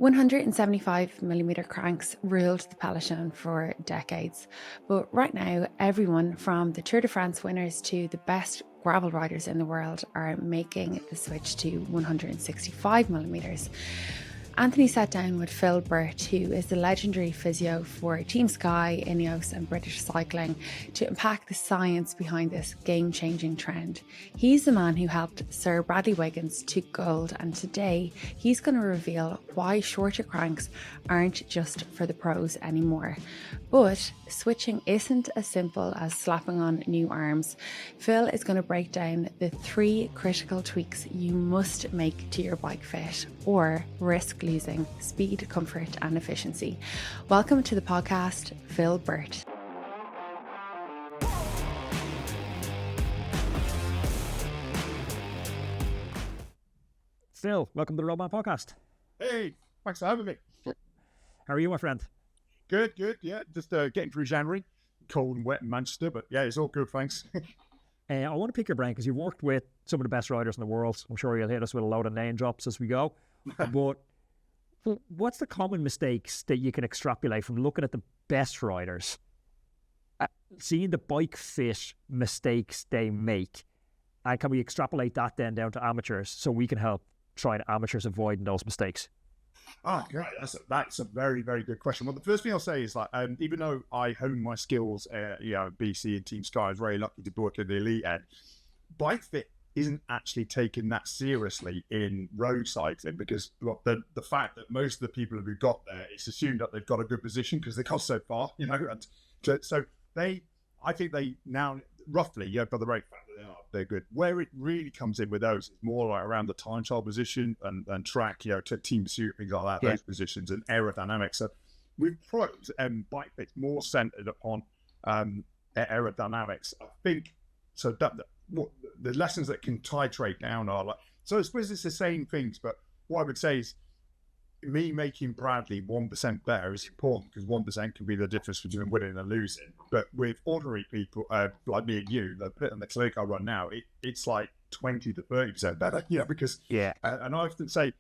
175mm cranks ruled the peloton for decades, but right now everyone from the Tour de France winners to the best gravel riders in the world are making the switch to 165mm. Anthony sat down with Phil Burt, who is the legendary physio for Team Sky, Ineos and British Cycling, to unpack the science behind this game-changing trend. He's the man who helped Sir Bradley Wiggins to gold, and today he's going to reveal why shorter cranks aren't just for the pros anymore. But switching isn't as simple as slapping on new arms. Phil is going to break down the 3 critical tweaks you must make to your bike fit, or risk losing speed, comfort and efficiency. Welcome to the podcast, Phil Burt. Phil, welcome to the Roadman Podcast. Hey, thanks for having me. How are you, my friend? Good. Yeah, just getting through January. Cold and wet in Manchester, but yeah, it's all good, thanks. I want to pick your brain because you've worked with some of the best riders in the world. I'm sure you'll hit us with a load of name drops as we go. But what's the common mistakes that you can extrapolate from looking at the best riders, seeing the bike fit mistakes they make, and can we extrapolate that then down to amateurs so we can help try and amateurs avoid those mistakes? Oh, great. That's a very, very good question. Well, the first thing I'll say is even though I honed my skills, BC and Team Sky, I was very lucky to work at the elite end. Bike fit isn't actually taken that seriously in road cycling because the fact that most of the people who got there, it's assumed that they've got a good position because they got so far, and so I think they now roughly, by the very fact that they're good. Where it really comes in with those is more like around the time trial position and track, team pursuit, things like that, those positions and aerodynamics. So with pros and bike fit's more centered upon aerodynamics. I think so that what the lessons that can titrate down are like, so I suppose it's the same things, but what I would say is me making Bradley 1% better is important because 1% can be the difference between winning and losing. But with ordinary people like me and you, the pit and the clinic I run now, it's like 20 to 30% better, because and I often say,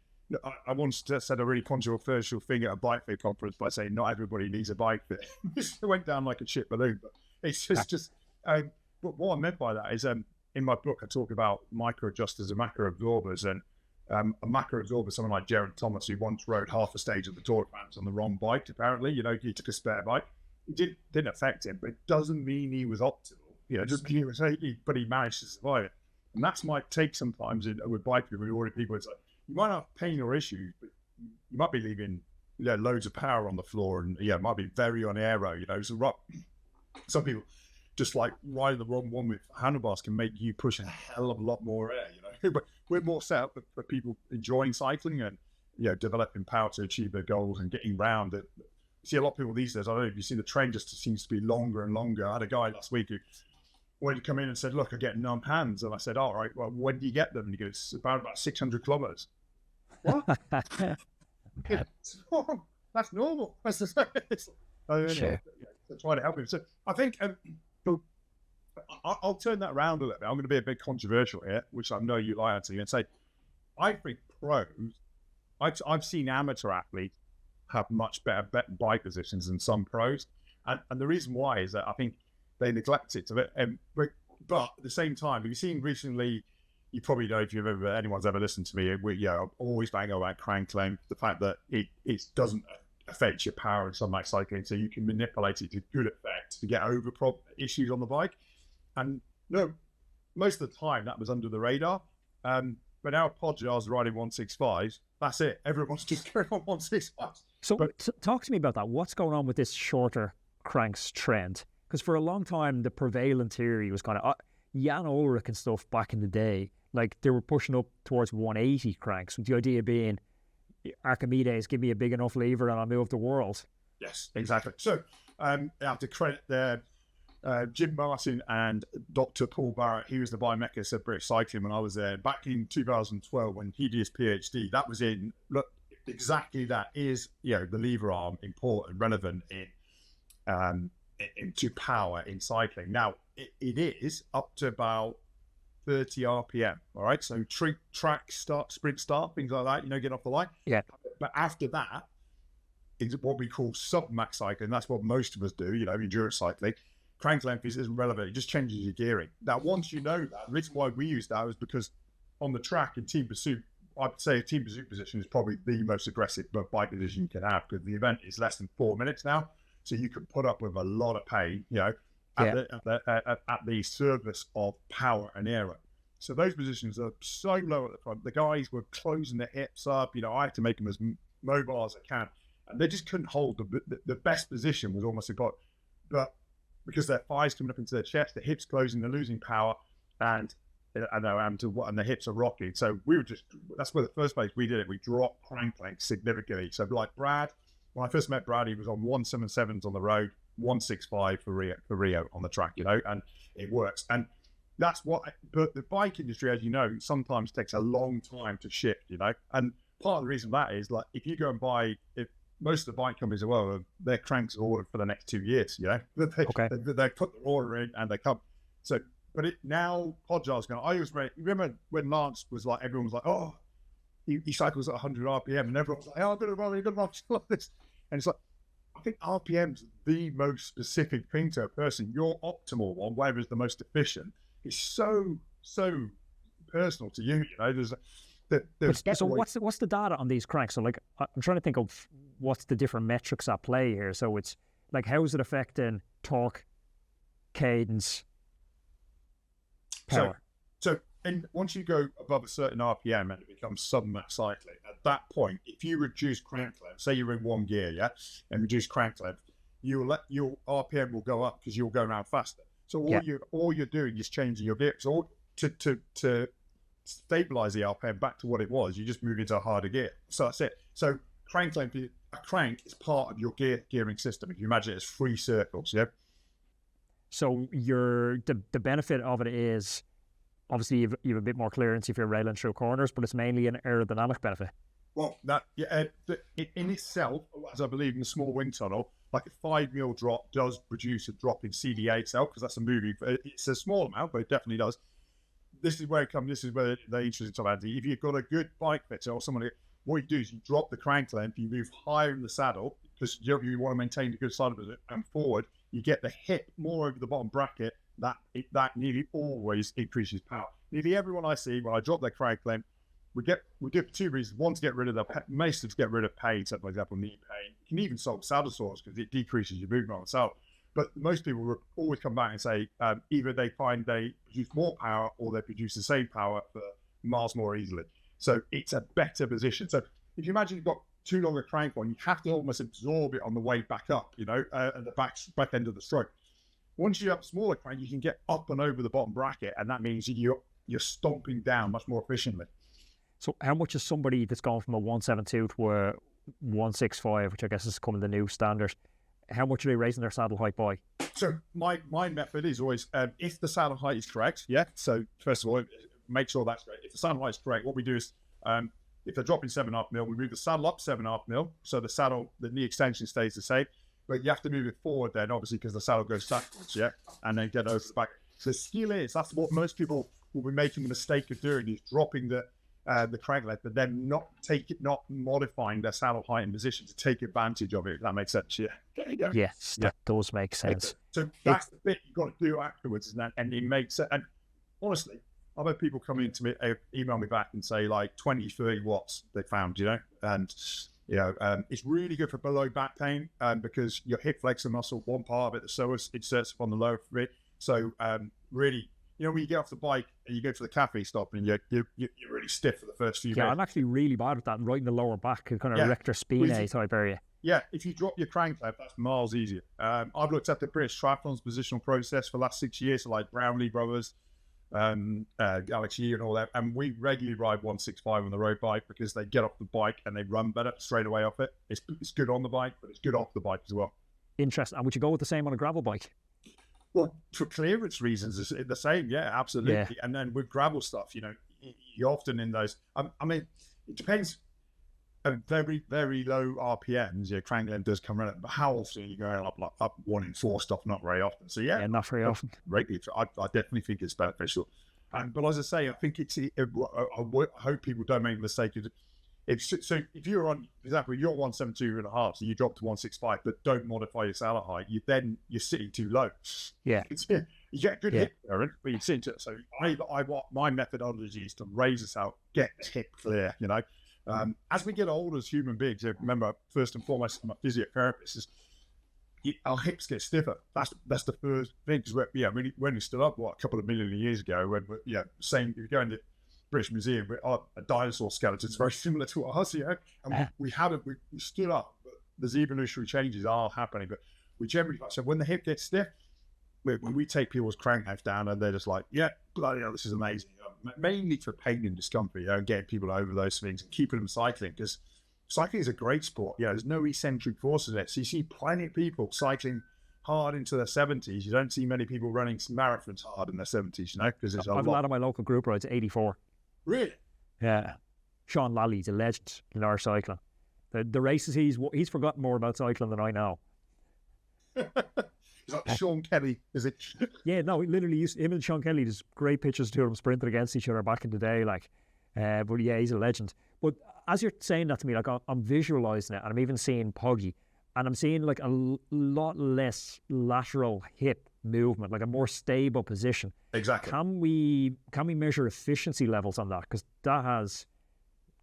I once said a really controversial thing at a bike fit conference by saying not everybody needs a bike fit. It went down like a shit balloon, but it's just but what I meant by that is in my book I talk about micro adjusters and macro absorbers, and a macro absorber, someone like Jared Thomas, who once rode half a stage of the Tour de France on the wrong bike, apparently, he took a spare bike. It didn't affect him, but it doesn't mean he was optimal, but he managed to survive it. And that's my take sometimes with bike with ordinary people. It's like, you might have pain or issues, but you might be leaving loads of power on the floor and it might be very on aero, so some people just like riding the wrong one with handlebars can make you push a hell of a lot more air, but we're more set up for people enjoying cycling and developing power to achieve their goals and getting round it. You see a lot of people these days, I don't know if you see the train just seems to be longer and longer. I had a guy last week who wanted to come in and said, look, I get numb hands. And I said, all right, well, when do you get them? And he goes, about 600 kilometers. What? That's normal. Sure. So try to help him. So I think I'll turn that around a little bit. I'm going to be a bit controversial here, which I know you like to, and say, I think pros, I've seen amateur athletes have much better bike positions than some pros. And the reason why is that I think they neglect it a bit. But at the same time, have you seen recently, you probably know if anyone's ever listened to me, I'm always banging about crank length, the fact that it doesn't affect your power in some like cycling, so you can manipulate it to good effect to get over issues on the bike. And most of the time that was under the radar. But now Podjar's riding 165s. That's it. Everyone's just going on 165s. So talk to me about that. What's going on with this shorter cranks trend? Because for a long time, the prevailing theory was kind of Jan Ulrich and stuff back in the day. Like they were pushing up towards 180 cranks, with the idea being Archimedes, give me a big enough lever and I'll move the world. Yes, exactly. So I have to credit there Jim Martin and Dr. Paul Barrett. He was the biomechanist at British Cycling when I was there back in 2012 when he did his PhD. That was exactly that. Is the lever arm important, relevant into power in cycling? Now it is up to about 30 RPM. All right, so track start, sprint start, things like that. Get off the line. Yeah. But after that is what we call sub-max cycling. That's what most of us do, endurance cycling. Crank length isn't relevant. It just changes your gearing. Now, once you know that, the reason why we use that is because on the track in team pursuit, I'd say a team pursuit position is probably the most aggressive bike position you can have, because the event is less than 4 minutes now. So you can put up with a lot of pain, at the service of power and aero. So those positions are so low at the front. The guys were closing their hips up. I had to make them as mobile as I can. And they just couldn't hold. The best position was almost impossible. But because their thighs coming up into their chest, the hips closing, they're losing power, and the hips are rocking. So that's where the first place we did it. We dropped crank length significantly. So like Brad, when I first met Brad, he was on 177s on the road, 165 for Rio on the track, and it works. And that's but the bike industry, as you know, sometimes takes a long time to shift, and part of the reason that is, like, if you go and if most of the bike companies as well, their cranks are ordered for the next 2 years, they put the order in and they come. So, but now Podjar's going, I always remember when Lance was like, everyone was like, oh, he cycles at 100 RPM, and everyone was like, oh, I'm going to run like this. And it's like, I think RPM's the most specific thing to a person. Your optimal one, whatever is the most efficient, is so personal to you. So what's the data on these cranks? So like, I'm trying to think of what's the different metrics at play here. So it's like, how is it affecting torque, cadence, power? And once you go above a certain RPM and it becomes sub-max cycling, at that point, if you reduce crank length, say you're in one gear, and reduce crank length, your RPM will go up because you'll go around faster. So all you're doing is changing your gear. So to stabilize the RPM back to what it was, you just move into a harder gear. So that's it. So crank length, a crank is part of your gearing system. If you imagine it as 3 circles, So the benefit of it is, obviously, you have a bit more clearance if you're railing through corners, but it's mainly an aerodynamic benefit. Well, in itself, as I believe in the small wind tunnel, like a 5 mil drop does produce a drop in CDA itself, because that's a moving. It's a small amount, but it definitely does. This is where it comes. This is where the interesting stuff, Andy. If you've got a good bike fitter or someone, what you do is you drop the crank length, you move higher in the saddle because you want to maintain the good side of it, and forward. You get the hip more over the bottom bracket. That nearly always increases power. Nearly everyone I see, when I drop their crank length, we do it for 2 reasons. One, to get rid of to get rid of pain, so for example, knee pain. You can even solve saddle sores because it decreases your movement on the saddle. But most people will always come back and say either they find they produce more power or they produce the same power for miles more easily. So it's a better position. So if you imagine you've got too long a crank on, you have to almost absorb it on the way back up, at the back end of the stroke. Once you have a smaller crank, you can get up and over the bottom bracket, and that means you're stomping down much more efficiently. So how much is somebody that's gone from a 172 to a 165, which I guess is becoming the new standard, how much are they raising their saddle height by? So my method is always, if the saddle height is correct, so first of all, make sure that's correct. If the saddle height is correct, what we do is, if they're dropping 7.5 mil, we move the saddle up 7.5 mil, so the knee extension stays the same. But you have to move it forward then, obviously, because the saddle goes backwards, and then get over the back. The skill is, that's what most people will be making the mistake of doing, is dropping the crank length, but then not modifying their saddle height and position to take advantage of it, if that makes sense, Yes, that does make sense. So that's the bit you've got to do afterwards, and it makes sense. And honestly, I've had people come in to me, email me back and say like 20, 30 watts they found, and it's really good for below back pain because your hip flexor muscle, one part of it, the psoas, inserts upon the lower rib. So really, when you get off the bike and you go for the cafe stop and you're really stiff for the first few minutes. I'm actually really bad with that, right in the lower back, kind of rector spinae type area. Yeah, if you drop your crank length, that's miles easier. I've looked at the British Triathlon's positional process for the last 6 years, so like Brownlee brothers, Alex Yee and all that, and we regularly ride 165 on the road bike because they get off the bike and they run better straight away off it. It's good on the bike, but it's good off the bike as well. Interesting. And would you go with the same on a gravel bike? Well, for clearance reasons, it's the same. Yeah, absolutely. Yeah. And then with gravel stuff, you're often in those. I mean, it depends. At very, very low RPMs, your crank length does come around. But how often are you going up 1 in 4 stuff? Not very often. So yeah, not very often. Regularly, I definitely think it's beneficial. But as I say, I think it's. I hope people don't make the mistake. If you're on, for example, you're at 172.5, so you drop to 165, but don't modify your saddle height, you're sitting too low. Yeah. You get a good hip there, but you sit it. So my methodology is to raise us out, get hip clear, as we get older as human beings, remember, first and foremost, I'm a physiotherapist, our hips get stiffer. That's the first thing, because when we stood up, a couple of million years ago, when if you go into British Museum, a dinosaur skeleton is very similar to ours, and we stood up, but there's evolutionary changes are happening, but we generally, so when the hip gets stiff, we take people's crank down and they're just like, yeah, bloody hell, this is amazing. Mainly for pain and discomfort, and getting people over those things and keeping them cycling, because cycling is a great sport. There's no eccentric forces in it. So you see plenty of people cycling hard into their 70s. You don't see many people running marathons hard in their 70s, because there's a lot of my local group rides 84. Really? Yeah. Sean Lally's a legend in our cycling. The races he's forgotten more about cycling than I know. It's like Sean Kelly, is it? Yeah, no, literally, him and Sean Kelly, there's great pictures of two of them sprinting against each other back in the day, but yeah, he's a legend. But as you're saying that to me, I'm visualising it, and I'm even seeing Poggy, and I'm seeing a lot less lateral hip movement, a more stable position. Exactly. Can we measure efficiency levels on that? Because that has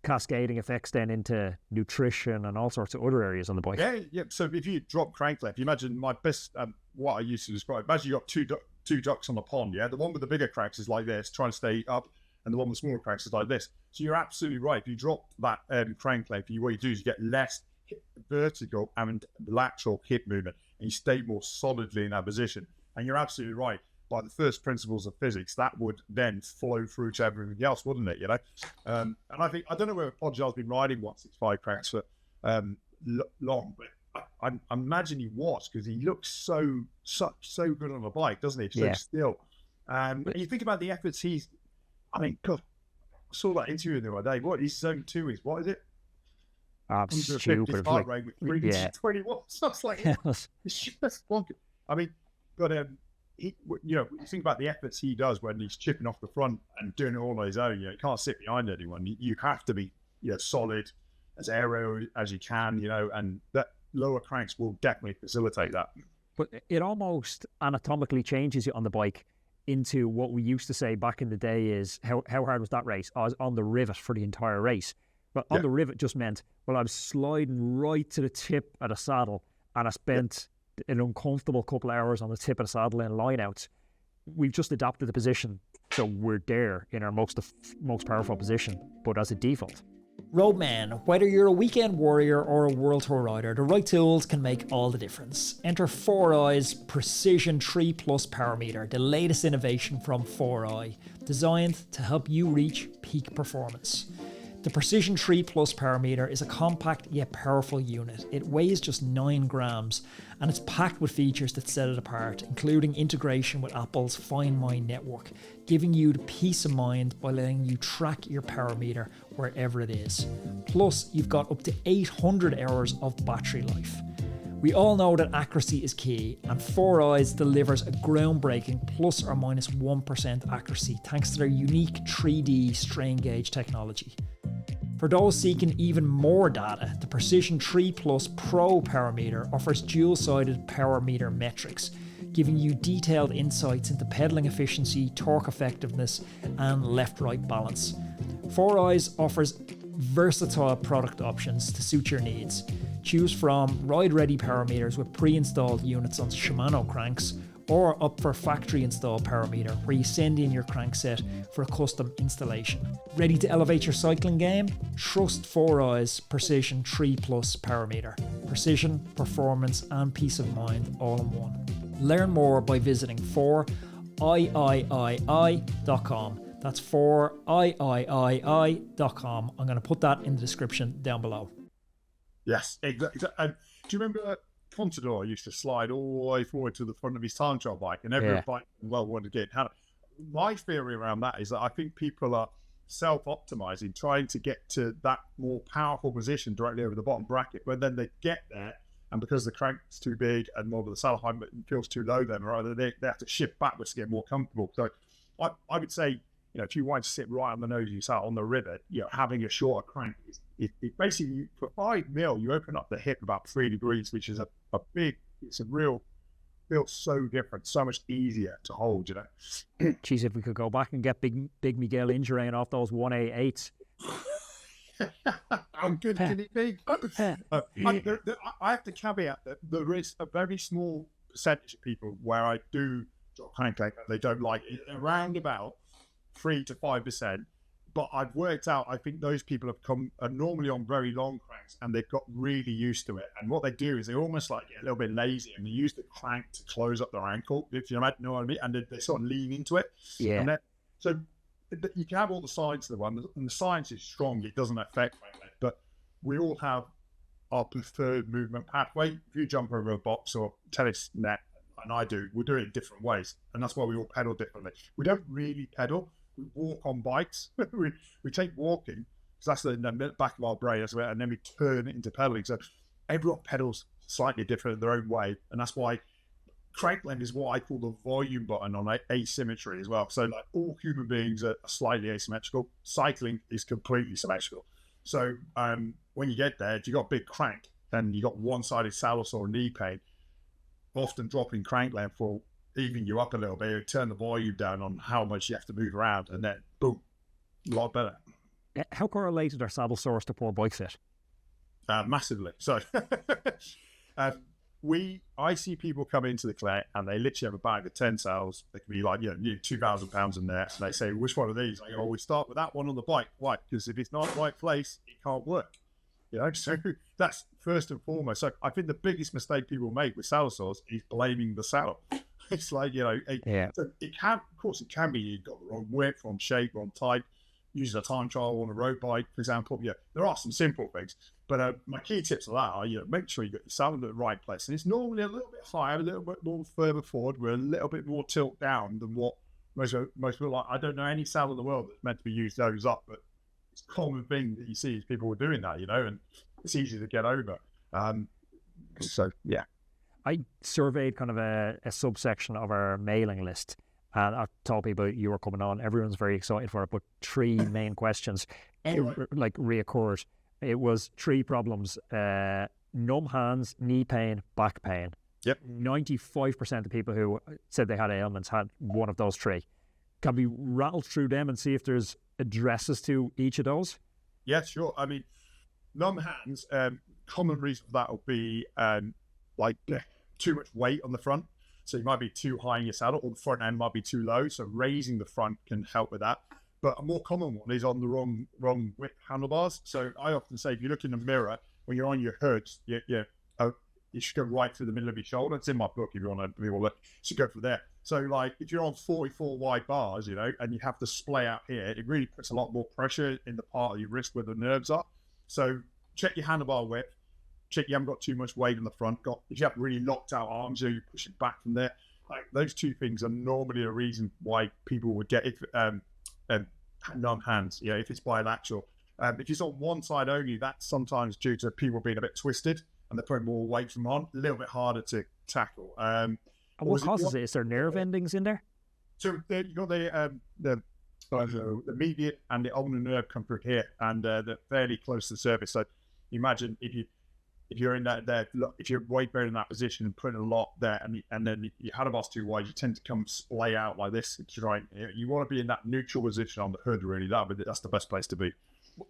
cascading effects then into nutrition and all sorts of other areas on the bike. Yeah. So if you drop crank length, you imagine my best, what I used to describe, imagine you got two ducks on the pond, the one with the bigger cranks is like this, trying to stay up, and the one with smaller cranks is like this. So you're absolutely right. If you drop that crank length, what you do is you get less vertical and lateral hip movement, and you stay more solidly in that position. And you're absolutely right. By the first principles of physics, that would then flow through to everything else, wouldn't it? And I don't know whether Podjar's been riding 165 cranks for long, but I imagine he was, because he looks so good on the bike, doesn't he? So still. And you think about the efforts God, I saw that interview the other day. What his zone 2 is? What is it? Stupid. Heart rate with 320 watts. That's like it's just bonkers. But you think about the efforts he does when he's chipping off the front and doing it all on his own. You can't sit behind anyone. You have to be solid, as aero as you can. And that lower cranks will definitely facilitate that. But it almost anatomically changes you on the bike into what we used to say back in the day is how hard was that race? I was on the rivet for the entire race. But on the rivet just meant, I was sliding right to the tip of the saddle, and I spent an uncomfortable couple of hours on the tip of the saddle in lineouts. We've just adapted the position, so we're there in our most powerful position, but as a default. Roadman, whether you're a weekend warrior or a world tour rider, the right tools can make all the difference. Enter 4i's Precision 3 Plus Power Meter, the latest innovation from 4i, designed to help you reach peak performance. The Precision 3 Plus Power Meter is a compact yet powerful unit. It weighs just 9 grams and it's packed with features that set it apart, including integration with Apple's Find My network, giving you the peace of mind by letting you track your power meter wherever it is. Plus, you've got up to 800 hours of battery life. We all know that accuracy is key, and 4i's delivers a groundbreaking plus or minus 1% accuracy thanks to their unique 3D strain gauge technology. For those seeking even more data, the Precision 3 Plus Pro Power Meter offers dual-sided power meter metrics, giving you detailed insights into pedaling efficiency, torque effectiveness, and left-right balance. 4i's offers versatile product options to suit your needs. Choose from ride-ready power meters with pre-installed units on Shimano cranks, or up for factory-installed power meter, where you send in your crankset for a custom installation. Ready to elevate your cycling game? Trust 4i's Precision 3 Plus Power Meter. Precision, performance, and peace of mind all in one. Learn more by visiting 4iiii.com. That's 4iiii.com. I'm going to put that in the description down below. Yes, exactly. And do you remember Contador used to slide all the way forward to the front of his time trial bike, and every bike wanted to get it. My theory around that is that I think people are self-optimizing, trying to get to that more powerful position directly over the bottom bracket, but then they get there, and because the crank's too big and more of the saddle height feels too low, then rather they have to shift backwards to get more comfortable. So I would say, if you want to sit right on the nose of your saddle on the rivet, having a shorter crank it basically, for 5 mil, you open up the hip about 3 degrees, which is a big, it's a real, feels so different, so much easier to hold, you know. Geez, if we could go back and get Big Miguel Indurain off those 188s. I'm good guinea pig. I have to caveat that there is a very small percentage of people where I do drop crank length and they don't like it, around about 3 to 5%. But I've worked out, I think those people are normally on very long cranks and they've got really used to it. And what they do is they almost like get a little bit lazy and they use the crank to close up their ankle, if you know what I mean, and they sort of lean into it. Yeah. And so you can have all the sides of the one, and the science is strong. It doesn't affect crank length, but we all have our preferred movement pathway. If you jump over a box or tennis net, and I do, we'll do it in different ways. And that's why we all pedal differently. We don't really pedal. We walk on bikes. we take walking, because that's in the back of our brain, and then we turn it into pedaling. So everyone pedals slightly different in their own way. And that's why crank length is what I call the volume button on asymmetry as well. So like all human beings are slightly asymmetrical. Cycling is completely symmetrical. So when you get there, if you've got a big crank, then you got one-sided saddle sore or knee pain, often dropping crank length will even you up a little bit, it'll turn the volume down on how much you have to move around, and then boom, a lot better. How correlated are saddle sores to poor bike fit? Massively. So I see people come into the clinic and they literally have a bag of 10 saddles. They can be like, nearly 2,000 pounds in there. And they say, which one of these? I go, we start with that one on the bike. Why? Because if it's not the right place, it can't work. So that's first and foremost. So I think the biggest mistake people make with saddle sores is blaming the saddle. It's like, so it can, of course, it can be you've got the wrong width, wrong shape, wrong type, using a time trial on a road bike, for example. There are some simple things, but my key tips of that are, make sure you got your saddle in the right place. And it's normally a little bit higher, a little bit more further forward, with a little bit more tilt down than what most people like. I don't know any saddle in the world that's meant to be used nose up, but it's a common thing that you see is people are doing that, and it's easy to get over. So, yeah. I surveyed kind of a subsection of our mailing list, and I told people you were coming on. Everyone's very excited for it, but 3 main questions reoccurred. It was 3 problems: numb hands, knee pain, back pain. Yep. 95% of people who said they had ailments had one of those 3. Can we rattle through them and see if there's addresses to each of those? Yeah, sure. I mean, numb hands, common reason for that will be too much weight on the front. So you might be too high in your saddle, or the front end might be too low. So raising the front can help with that. But a more common one is on the wrong width handlebars. So I often say, if you look in the mirror, when you're on your hood, you should go right through the middle of your shoulder. It's in my book if you want to look. You should go for there. So like if you're on 44 wide bars, and you have the splay out here, it really puts a lot more pressure in the part of your wrist where the nerves are. So check your handlebar width. Check you haven't got too much weight in the front. If you have really locked out arms, you push it back from there. Like those 2 things are normally a reason why people would get numb hands. If it's bilateral. If it's on one side only, that's sometimes due to people being a bit twisted and they're putting more weight from on. A little bit harder to tackle. And what causes it? Is there nerve endings in there? So you got the median and the ulnar nerve come through here, and they're fairly close to the surface. So imagine if you're in that there, if you're weight bearing in that position and putting a lot there, and then your handlebars too wide, you tend to come splay out like this. You want to be in that neutral position on the hood, really. That's the best place to be.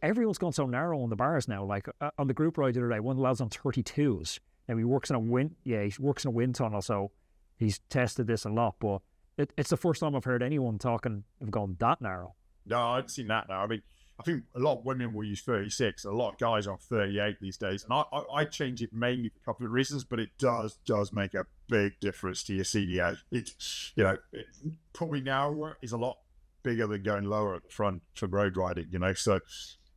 Everyone's gone so narrow on the bars now. Like on the group ride the other day, one of the lads on 32s, and he works in a wind tunnel, so he's tested this a lot. But it's the first time I've heard anyone talking of going that narrow. No, I've seen that now. I mean, I think a lot of women will use 36. A lot of guys are on 38 these days. And I change it mainly for a couple of reasons, but it does make a big difference to your CDO. Probably narrower is a lot bigger than going lower at the front for road riding, So,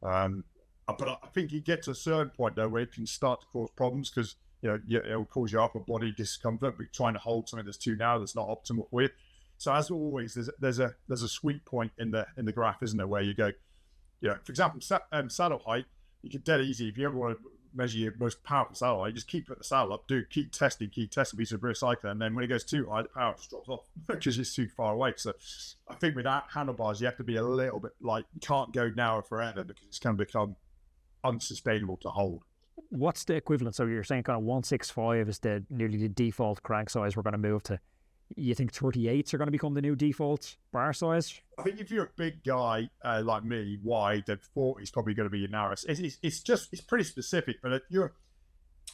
but I think you get to a certain point, though, where it can start to cause problems because, it'll cause your upper body discomfort, but trying to hold something that's too narrow that's not optimal for you. So as always, there's a sweet point in the graph, isn't there, where you go, for example, saddle height, you can dead easy. If you ever want to measure your most powerful saddle height, just keep putting the saddle up, keep testing, be a British cycler, and then when it goes too high, the power just drops off because it's too far away. So I think with that handlebars, you have to be a little bit you can't go narrow forever because it's going to become unsustainable to hold. What's the equivalent? So you're saying kind of 165 is nearly the default crank size we're going to move to. You think 38s are going to become the new default bar size? I think if you're a big guy like me, wide, then 40 is probably going to be your narrowest. It's pretty specific, but a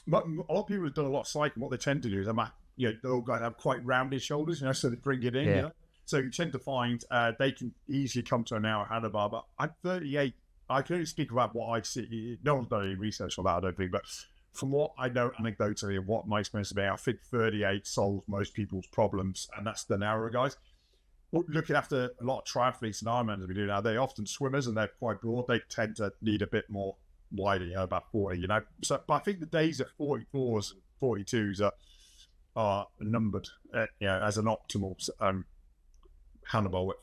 lot of people have done a lot of cycling. What they tend to do is they're all going to have quite rounded shoulders, so they bring it in. Yeah. So you tend to find they can easily come to a narrow handlebar. But I'm 38. I can only speak about what I see. No one's done any research on that, I don't think. But from what I know anecdotally and what my experience has been, I think 38 solves most people's problems, and that's the narrower guys. Looking after a lot of triathletes and Ironmans we do now, they're often swimmers and they're quite broad. They tend to need a bit more wider, about 40, So, but I think the days at 44s and 42s are numbered, as an optimal handlebar width.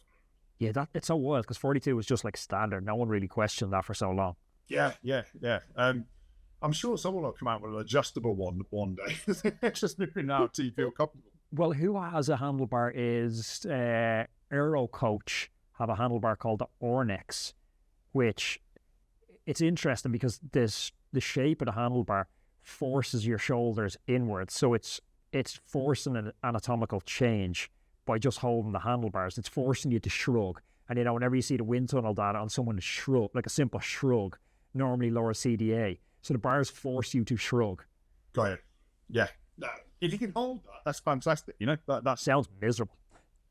Yeah, it's so wild because 42 was just like standard. No one really questioned that for so long. Yeah. I'm sure someone will come out with an adjustable one day. Just nipping out till you feel comfortable. Well, who has a handlebar is Aero Coach have a handlebar called the Ornex, which it's interesting because the shape of the handlebar forces your shoulders inwards. So it's forcing an anatomical change by just holding the handlebars. It's forcing you to shrug. And whenever you see the wind tunnel data on someone to shrug, like a simple shrug, normally lower CDA. So the bars force you to shrug. Got it. Yeah. If you can hold that, that's fantastic. That sounds miserable.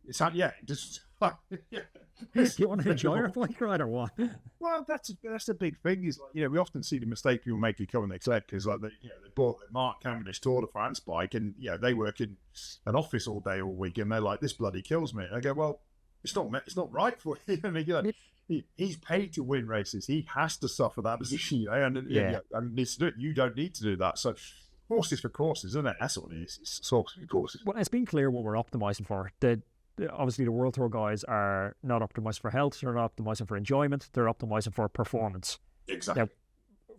It's just Do you want to enjoy your bike ride or what? Well, that's the big thing. Is we often see the mistake people make when they collect is they bought their Mark Cavendish Tour de France bike and they work in an office all day all week and they're like, this bloody kills me. And I go, well, it's not right for you. He's paid to win races. He has to suffer that position, and needs to do it. You don't need to do that. So horses for courses, isn't it? That's what it is. It's horses for courses. Well, it's been clear what we're optimizing for. Obviously, the World Tour guys are not optimized for health. They're not optimizing for enjoyment. They're optimizing for performance. Exactly. Now,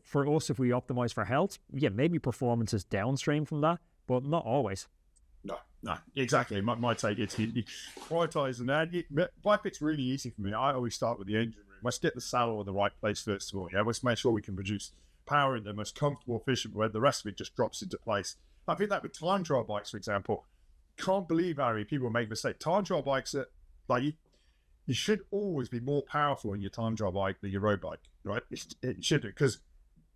for us, if we optimize for health, maybe performance is downstream from that, but not always. No, exactly. My take is you prioritize that. Bike fit's really easy for me. I always start with the engine room. Let's get the saddle in the right place first of all. Let's make sure we can produce power in the most comfortable, efficient way. The rest of it just drops into place. I think that with time trial bikes, for example, can't believe how many people make mistakes. Time trial bikes are you should always be more powerful in your time trial bike than your road bike, right? It should do, because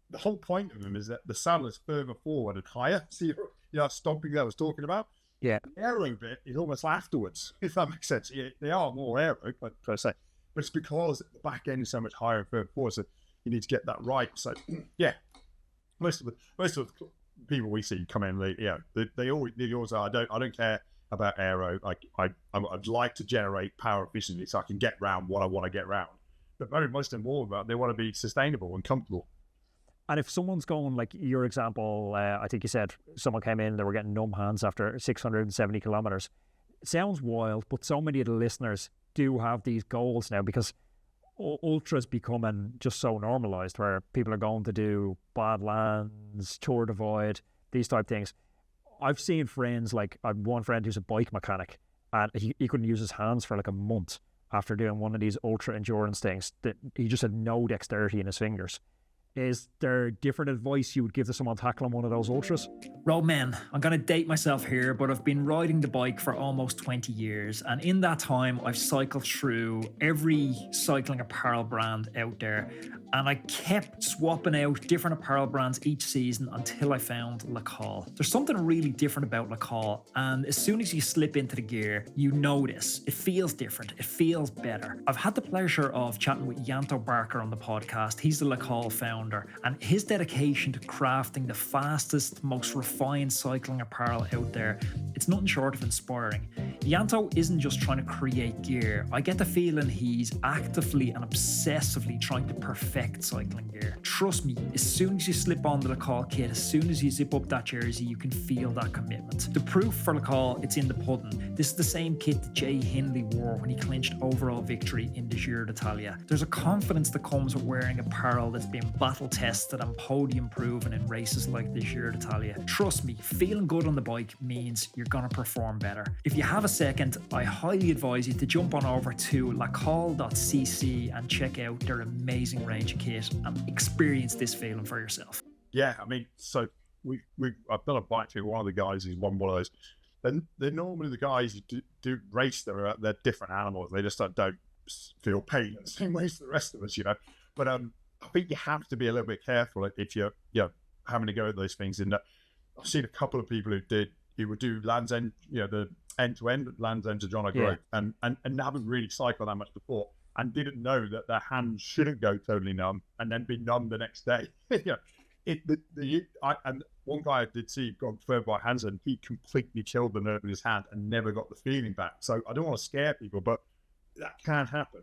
the whole point of them is that the saddle is further forward and higher. So you're stomping that I was talking about. Yeah. The aero bit is almost afterwards, if that makes sense. They are more aero, per se, but it's because the back end is so much higher and further forward, so you need to get that right. So, most of the people we see come in, they always are. I don't care about aero. I'd like to generate power efficiently so I can get round what I want to get round. But very most important, they want to be sustainable and comfortable. And if someone's going, like your example, I think you said someone came in, they were getting numb hands after 670 kilometers. It sounds wild, but so many of the listeners do have these goals now because ultra's becoming just so normalized, where people are going to do Badlands, Tour Divide, these type things. I've seen friends, like I have one friend who's a bike mechanic, and he couldn't use his hands for like a month after doing one of these ultra endurance things. That he just had no dexterity in his fingers. Is there different advice you would give to someone tackling one of those ultras? Roadman, I'm going to date myself here, but I've been riding the bike for almost 20 years. And in that time, I've cycled through every cycling apparel brand out there. And I kept swapping out different apparel brands each season until I found Le Col. There's something really different about Le Col. And as soon as you slip into the gear, you notice it feels different. It feels better. I've had the pleasure of chatting with Janto Barker on the podcast. He's the Le Col founder. And his dedication to crafting the fastest, most refined cycling apparel out there, it's nothing short of inspiring. Janto isn't just trying to create gear. I get the feeling he's actively and obsessively trying to perfect cycling gear. Trust me, as soon as you slip on the Le Col kit, as soon as you zip up that jersey, you can feel that commitment. The proof for Le Col, it's in the pudding. This is the same kit that Jay Hindley wore when he clinched overall victory in the Giro d'Italia. There's a confidence that comes with wearing apparel that's been battle tested and podium proven in races like the Giro d'Italia. Trust me, feeling good on the bike means you're going to perform better. If you have a second, I highly advise you to jump on over to lacall.cc and check out their amazing range of kit and experience this feeling for yourself. Yeah, I memean, so I've done a bike to one of the guys who's one of those. They're normally the guys who do race. They're different animals. They just don't feel pain in the same way as the rest of us, you know. But I think you have to be a little bit careful if you're having to go at those things. And I've seen a couple of people who would do Land's End, the end-to-end Land's End to John O'Groat, and haven't really cycled that much before, and didn't know that their hands shouldn't go totally numb and then be numb the next day. And one guy I did see got referred by Hansen, he completely killed the nerve in his hand and never got the feeling back. So I don't want to scare people, but that can happen.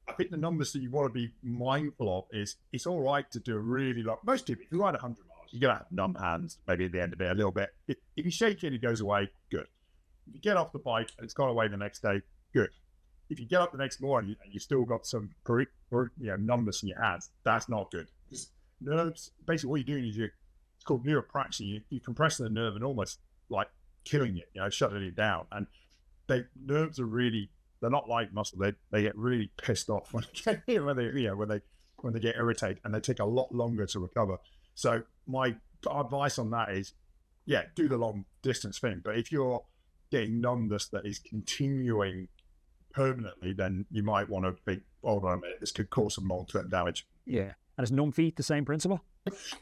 I think the numbers that you want to be mindful of is it's all right to do a really long, most people, if you ride 100 miles, you're going to have numb hands, maybe at the end of it a little bit. If you shake it and it goes away, good. If you get off the bike and it's gone away the next day, good. If you get up the next morning and you still got some numbness in your hands, that's not good. Because nerves, basically what you're doing is it's called neuropraxia. You're compressing the nerve and almost like killing it, shutting it down. And nerves are really, they're not like muscle. They get really pissed off when they get irritated, and they take a lot longer to recover. So my advice on that is, do the long distance thing. But if you're getting numbness that is continuing permanently, then you might want to think, hold on a minute, this could cause some long-term damage. Yeah. And is numb feet the same principle?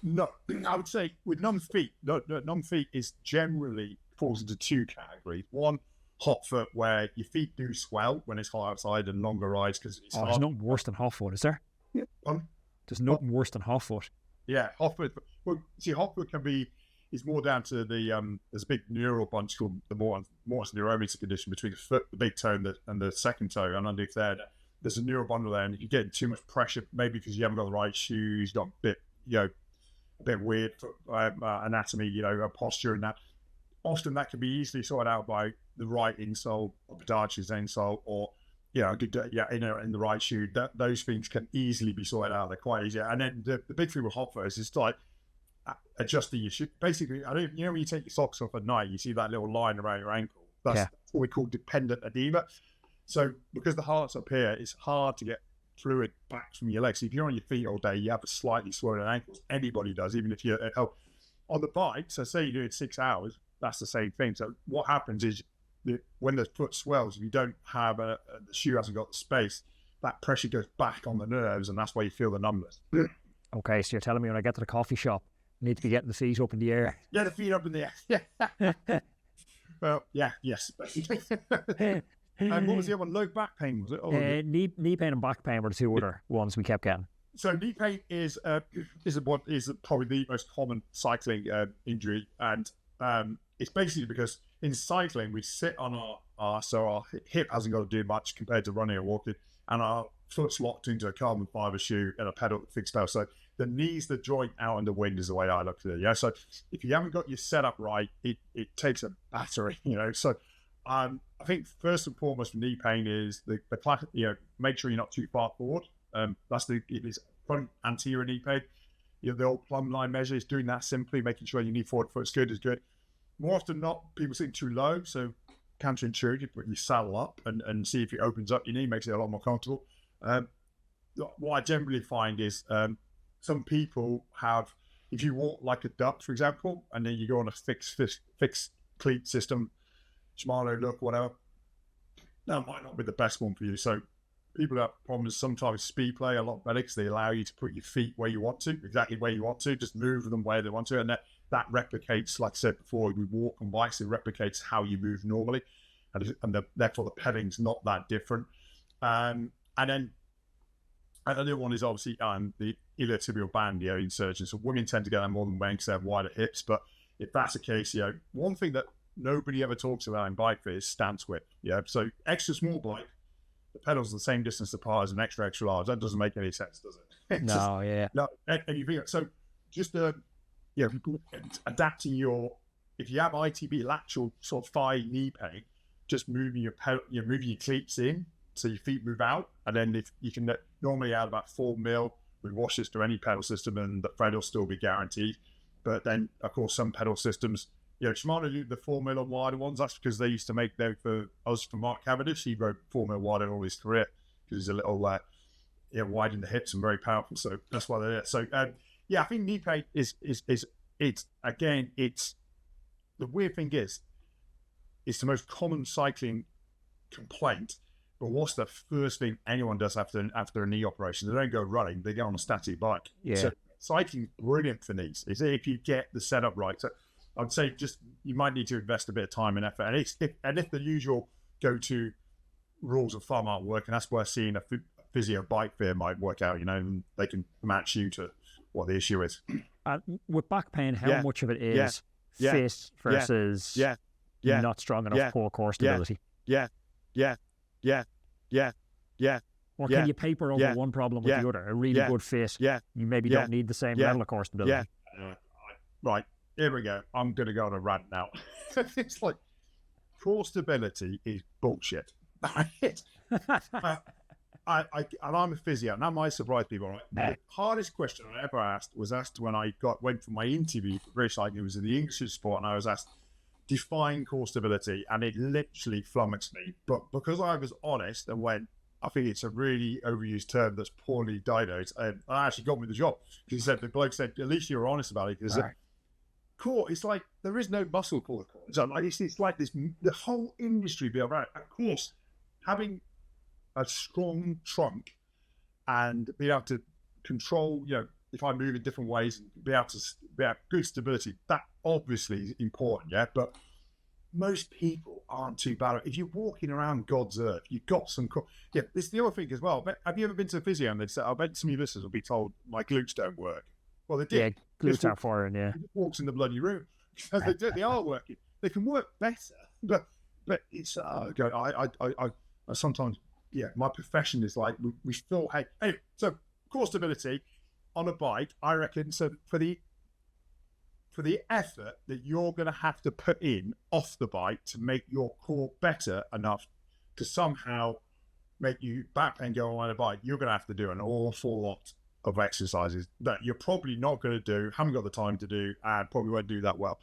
No, I would say with numb feet, numb feet is generally falls into two categories. One, hot foot, where your feet do swell when it's hot outside and longer rides because it's hot. There's nothing worse than hot foot, is there? Yeah. There's nothing worse than hot foot. Yeah, hot foot. Well, see, hot foot is more down to there's a big neural bunch called the morse neurometer condition between the foot, the big toe, and the second toe, and underneath there's a neural bundle there, and if you get too much pressure, maybe because you haven't got the right shoes, got a bit weird anatomy, posture, and that. Often that can be easily sorted out by the right insole, or podiatrist's insole, or in the right shoe. Those things can easily be sorted out. They're quite easy. And then the big thing with hot foot is like adjusting your shoe. Basically, when you take your socks off at night, you see that little line around your ankle. That's what we call dependent edema. So because the heart's up here, it's hard to get fluid back from your legs. So if you're on your feet all day, you have a slightly swollen ankles. Anybody does, even if you're on the bike. So say you're doing 6 hours, that's the same thing. So what happens is when the foot swells, if you don't have the shoe hasn't got the space, that pressure goes back on the nerves, and that's why you feel the numbness. Okay, so you're telling me when I get to the coffee shop, I need to be getting the feet up in the air. Yeah, the feet up in the air. Well, yes. And what was the other one? Low back pain, was it? Knee pain and back pain were the two other ones we kept getting. So knee pain is probably the most common cycling injury, and it's basically because in cycling we sit on our hip hasn't got to do much compared to running or walking, and our foot's locked into a carbon fiber shoe and a fixed pedal. So the knee's the joint out in the wind is the way I look at it. Yeah. So if you haven't got your setup right, it takes a battering. So I think first and foremost for knee pain is the classic. Make sure you're not too far forward. That's it's front anterior knee pain. The old plumb line measure is doing that simply, making sure your knee forward foot's good is good. More often than not, people sitting too low, so counterintuitive, put your saddle up and see if it opens up your knee, makes it a lot more comfortable. What I generally find is some people have, if you walk like a duck, for example, and then you go on a fixed cleat system, Shimano look, whatever, that might not be the best one for you. So people have problems sometimes speed play a lot better because they allow you to put your feet where you want to, exactly where you want to, just move them where they want to, and that replicates, like I said before, we walk on bikes, it replicates how you move normally, and therefore the pedaling's not that different. And then another one is obviously the iliotibial band, insertion. So women tend to get that more than men because they have wider hips. But if that's the case, one thing that nobody ever talks about in bike fit is stance width. So extra small bike, the pedals are the same distance apart as an extra large. That doesn't make any sense, does it? No, yeah. No, and you think so. Just adapting if you have ITB lateral sort of thigh knee pain, just moving moving your cleats in so your feet move out, and then if you can normally add about 4 mil with washers to any pedal system, and the thread will still be guaranteed. But then of course some pedal systems Shimano do the 4 mil on wider ones. That's because they used to make them for Mark Cavendish. He rode 4 mil wider all his career because he's a little wide in the hips and very powerful. So that's why they're there. So I think knee pain is it's the weird thing is it's the most common cycling complaint. But what's the first thing anyone does after a knee operation? They don't go running; they get on a static bike. Yeah. So cycling's brilliant for knees. Is if you get the setup right. So I'd say just you might need to invest a bit of time and effort. And if the usual go-to rules of thumb aren't working, that's where seeing a physio bike fair might work out. And they can match you to what the issue is. With back pain, how much of it is fit versus not strong enough core stability? Or can you paper over one problem with the other? A really good fit, you maybe don't need the same level of core stability. Right, here we go. I'm going to go on a rant now. It's like core stability is bullshit. And I'm a physio, and that might surprise people. Right? The hardest question I ever asked was asked when I went for my interview for British Cycling. It was in the English sport, and I was asked, define core stability, and it literally flummoxed me. But because I was honest and went, I think it's a really overused term that's poorly diagnosed, and I actually got me the job. Because the bloke said, at least you were honest about it. Because core, it's like there is no muscle called core. So it's like this, the whole industry be around. Of course, having a strong trunk and be able to control, if I move in different ways and be able to have good stability, that obviously is important, but most people aren't too bad. If you're walking around God's earth, you've got some this is the other thing as well. Have you ever been to a physio and they'd say, I bet some of your listeners will be told my glutes don't work? Well, they did. Yeah, glutes are foreign, He just walks in the bloody room. They are working. They can work better, but it's I sometimes my profession is like we feel anyway, so core stability on a bike, I reckon. So for the effort that you're going to have to put in off the bike to make your core better enough to somehow make you back pain go on a bike, you're going to have to do an awful lot of exercises that you're probably not going to do, haven't got the time to do, and probably won't do that well.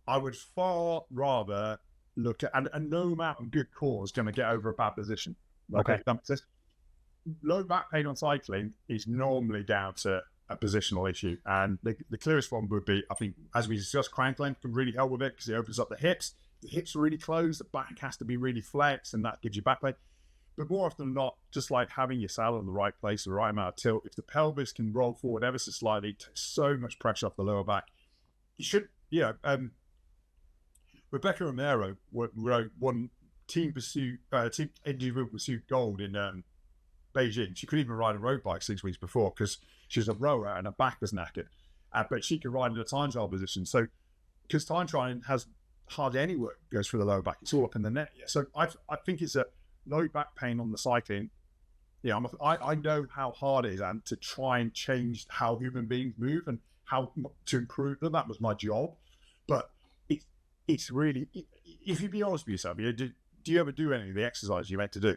I would far rather look at, and no amount of good core is going to get over a bad position. Okay. That makes sense. Low back pain on cycling is normally down to a positional issue, and the clearest one would be, I think, as we discussed, crank length can really help with it because it opens up the hips. The hips are really closed, the back has to be really flexed, and that gives you back pain. But more often than not, just like having your saddle in the right place, the right amount of tilt, if the pelvis can roll forward ever so slightly, it takes so much pressure off the lower back. You should, Rebecca Romero won team individual pursuit gold in Beijing. She couldn't even ride a road bike 6 weeks before because she was a rower and her back was knackered. But she could ride in a time trial position. So, because time trialing has hardly any work goes through the lower back, it's all up in the neck. So I think it's a low back pain on the cycling. I know how hard it is, and to try and change how human beings move and how to improve them. That was my job. But it's really, if you be honest with yourself, do you ever do any of the exercises you meant to do?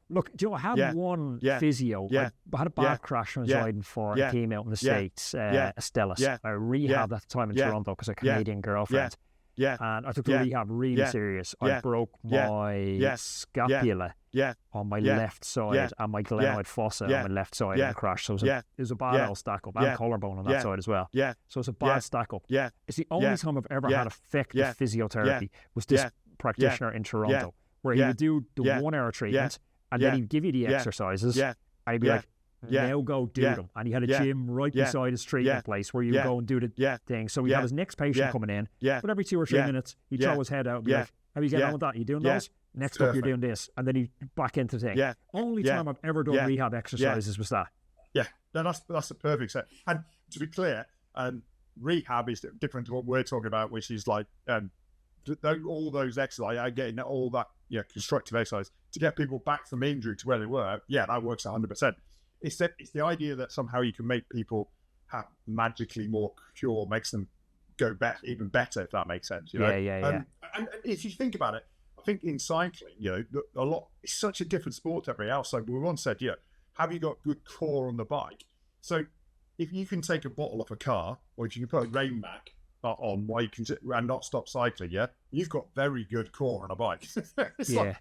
Look, I had one physio. I had a bad crash when I was riding for a team out in the States, Stellis. I rehabbed at the time in Toronto because a Canadian girlfriend. And I took the rehab really serious. I broke my scapula on my left side and my glenoid fossa on my left side in the crash. So it was a bad old stack up, and collarbone on that side as well. So it's a bad stack up. It's the only time I've ever had effective physiotherapy was this practitioner in Toronto, where he would do the 1 hour treatment and then he'd give you the exercises. I'd be like, now go do them. And he had a gym right beside his treatment place where you go and do the thing. So he had his next patient coming in, but every 2 or 3 minutes, he'd throw his head out and be like, how are you getting on with that? Are you doing those? Next up, you're doing this. And then he'd back into the thing. Only time I've ever done rehab exercises was that. No, that's a perfect set. And to be clear, rehab is different to what we're talking about, which is like all those exercises, getting all that constructive exercise to get people back from injury to where they were. That works 100%. It's the idea that somehow you can make people have magically more cure, makes them go even better, if that makes sense. And if you think about it, I think in cycling, a lot, it's such a different sport to everything else. Like we once said, have you got good core on the bike? So if you can take a bottle off a car, or if you can put a rain mac on why you can and not stop cycling, yeah, you've got very good core on a bike. It's like,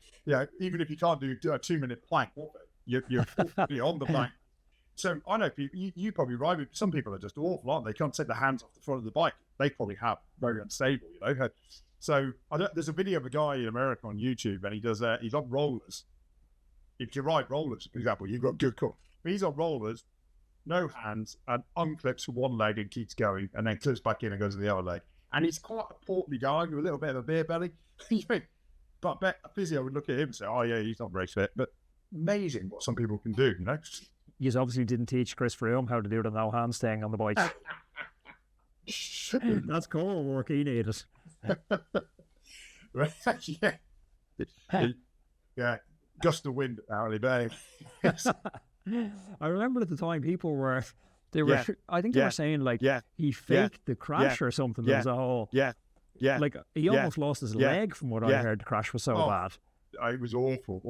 even if you can't do a 2-minute plank, you're on the plank. So I know people, you probably ride with, some people are just awful, aren't they? They can't take their hands off the front of the bike. They probably have very unstable, So there's a video of a guy in America on YouTube, and he's on rollers. If you ride rollers, for example, you've got good core. But he's on rollers, no hands, and unclips one leg and keeps going, and then clips back in and goes to the other leg. And he's quite a portly guy with a little bit of a beer belly. But I bet a physio would look at him and say, oh yeah, he's not very fit. But amazing what some people can do, You obviously didn't teach Chris Froome how to do the no hands thing on the bike. That's core work he needed. Yeah. Gust of wind, apparently, but I remember at the time people were, I think they were saying like he faked the crash or something. There was a whole, like he almost lost his leg from what I heard. The crash was so bad. It was awful.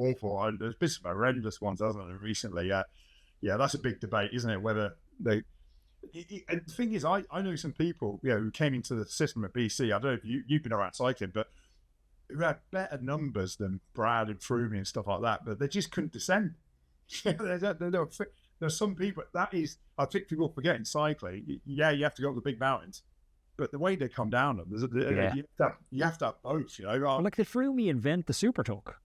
There's been some horrendous ones, hasn't there, recently? Yeah, that's a big debate, isn't it? Whether they. And the thing is, I know some people, who came into the system at BC. I don't know if you've been around cycling, but who had better numbers than Brad and Froome and stuff like that, but they just couldn't descend. There's some people, I think people forget in cycling, you have to go up the big mountains, but the way they come down them, you have to have both, Well, like, did Froome invent the super tuck?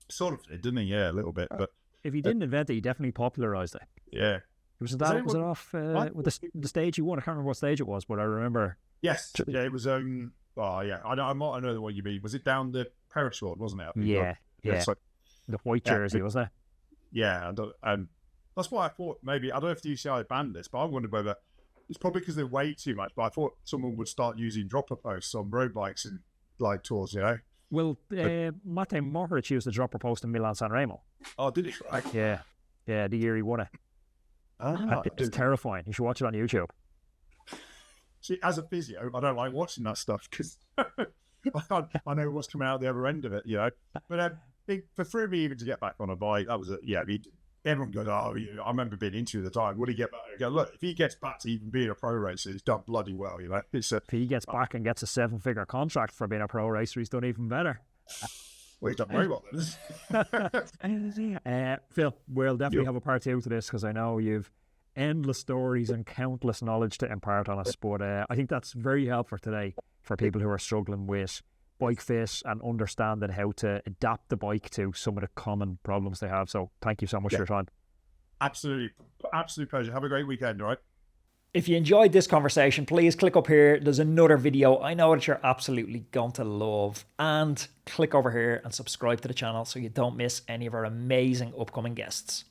Sort of did, didn't he? Yeah, a little bit. But if he didn't invent it, he definitely popularised it. Yeah. Was it off with the stage he won? I can't remember what stage it was, but I remember. Yes. Yeah, it was. I know the one you mean. Was it down the parachute, wasn't it? Yeah. So, the white jersey, wasn't it? Yeah, and that's why I thought maybe, I don't know if the UCI banned this, but I wondered whether it's probably because they weigh too much. But I thought someone would start using dropper posts on road bikes and glide tours, Well, Matej Mohoric used the dropper post in Milan-San Remo. Oh, did he? Right. Yeah, the year he won it. It's terrifying. You should watch it on YouTube. See, as a physio, I don't like watching that stuff because I know what's coming out the other end of it, But for Froome even to get back on a bike, that was everyone goes, I remember being into the time. Would he get back? I go, look, if he gets back to even being a pro racer, he's done bloody well, If he gets back and gets a 7-figure contract for being a pro racer, he's done even better. Well, he's done very well then. Phil, we'll definitely have a part 2 to this because I know you've endless stories and countless knowledge to impart on us. But I think that's very helpful today for people who are struggling with bike fit and understanding how to adapt the bike to some of the common problems they have. So thank you so much for your time. Absolutely. Absolute pleasure. Have a great weekend, all right? If you enjoyed this conversation, please click up here. There's another video I know that you're absolutely going to love. And click over here and subscribe to the channel so you don't miss any of our amazing upcoming guests.